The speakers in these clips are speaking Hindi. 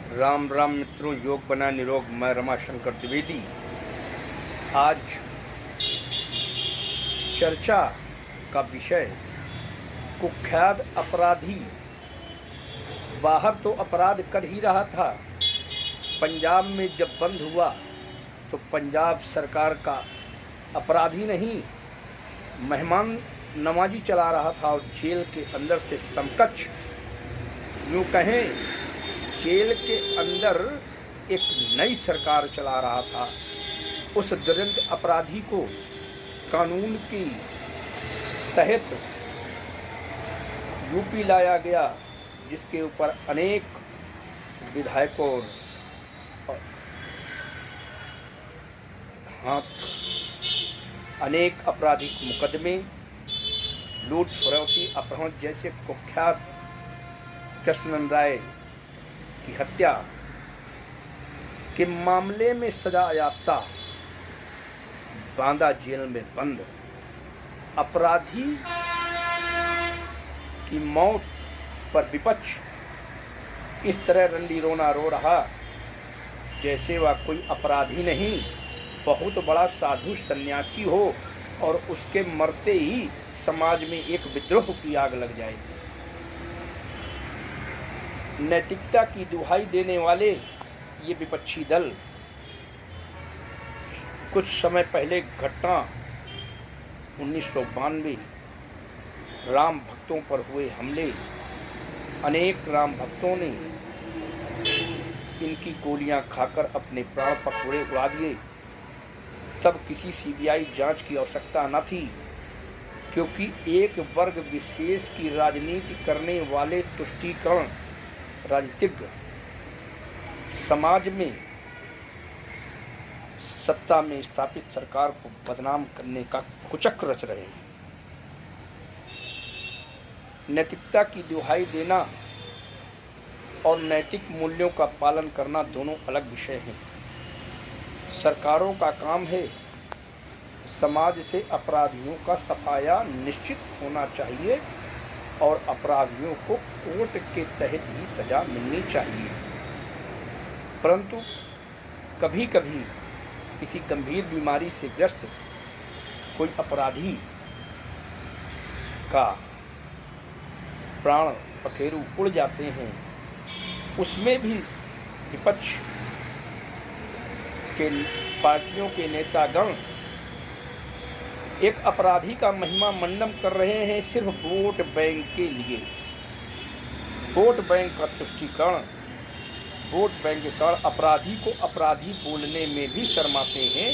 राम राम मित्रों, योग बना निरोग। मैं रमाशंकर द्विवेदी। आज चर्चा का विषय कुख्यात अपराधी। बाहर तो अपराध कर ही रहा था, पंजाब में जब बंद हुआ तो पंजाब सरकार का अपराधी नहीं, मेहमान नवाजी चला रहा था और जेल के अंदर से समकक्ष, यूँ कहें जेल के अंदर एक नई सरकार चला रहा था। उस दुरंत अपराधी को कानून की तहत यूपी लाया गया, जिसके ऊपर अनेक विधायकों अनेक आपराधिक मुकदमे, लूट फरौती, अपहरण जैसे कुख्यात कृष्णन राय की हत्या के मामले में सजा याफ्ता बांदा जेल में बंद अपराधी की मौत पर विपक्ष इस तरह रंडी रोना रो रहा जैसे वह कोई अपराधी नहीं, बहुत बड़ा साधु सन्यासी हो और उसके मरते ही समाज में एक विद्रोह की आग लग जाएगी। नैतिकता की दुहाई देने वाले ये विपक्षी दल कुछ समय पहले घटना 1992 राम भक्तों पर हुए हमले, अनेक राम भक्तों ने इनकी गोलियां खाकर अपने प्राण पकौड़े उड़ा दिए। तब किसी सीबीआई जांच की आवश्यकता न थी, क्योंकि एक वर्ग विशेष की राजनीति करने वाले तुष्टीकरण राजनीतिज्ञ समाज में सत्ता में स्थापित सरकार को बदनाम करने का कुचक्र रच रहे हैं। नैतिकता की दुहाई देना और नैतिक मूल्यों का पालन करना दोनों अलग विषय हैं। सरकारों का काम है समाज से अपराधियों का सफाया निश्चित होना चाहिए और अपराधियों को कोर्ट के तहत ही सजा मिलनी चाहिए। परंतु कभी कभी किसी गंभीर बीमारी से ग्रस्त कोई अपराधी का प्राण पखेरु उड़ जाते हैं, उसमें भी विपक्ष के पार्टियों के नेतागण एक अपराधी का महिमा मंडन कर रहे हैं सिर्फ वोट बैंक के लिए। वोट बैंक का तुष्टीकरण, वोट बैंक के कारण अपराधी को अपराधी बोलने में भी शर्माते हैं।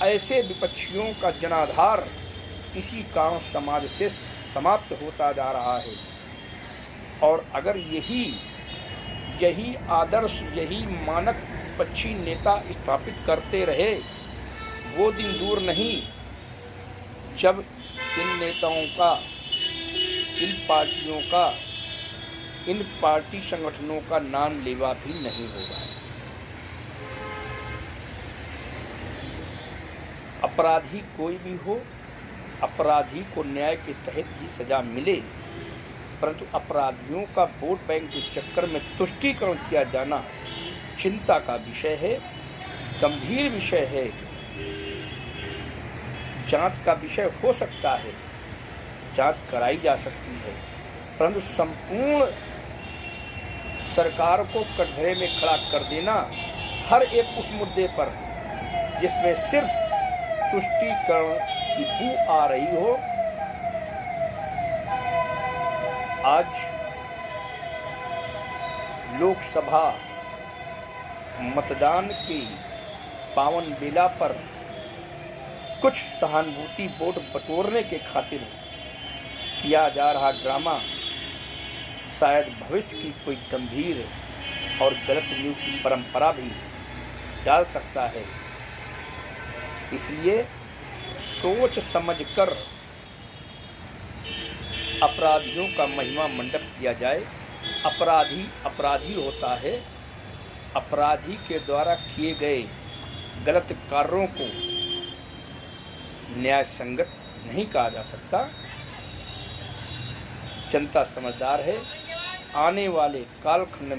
ऐसे विपक्षियों का जनाधार इसी कारण समाज से समाप्त होता जा रहा है। और अगर यही आदर्श, यही मानक विपक्षी नेता स्थापित करते रहे, वो दिन दूर नहीं जब इन नेताओं का, इन पार्टियों का, इन पार्टी संगठनों का नाम लेवा भी नहीं होगा। अपराधी कोई भी हो, अपराधी को न्याय के तहत ही सजा मिले, परंतु अपराधियों का वोट बैंक के चक्कर में तुष्टीकरण किया जाना चिंता का विषय है, गंभीर विषय है, जांच का विषय हो सकता है, जांच कराई जा सकती है, परंतु संपूर्ण सरकार को कटघरे में खड़ा कर देना हर एक उस मुद्दे पर जिसमें सिर्फ तुष्टीकरण की बू आ रही हो। आज लोकसभा मतदान की पावन बेला पर कुछ सहानुभूति वोट बटोरने के खातिर किया जा रहा ड्रामा शायद भविष्य की कोई गंभीर और गलत न्यूज़ की परंपरा भी डाल सकता है। इसलिए सोच समझकर अपराधियों का महिमा मंडप किया जाए। अपराधी अपराधी होता है, अपराधी के द्वारा किए गए गलत कार्यों को न्याय संगत नहीं कहा जा सकता। जनता समझदार है, आने वाले कालखंड में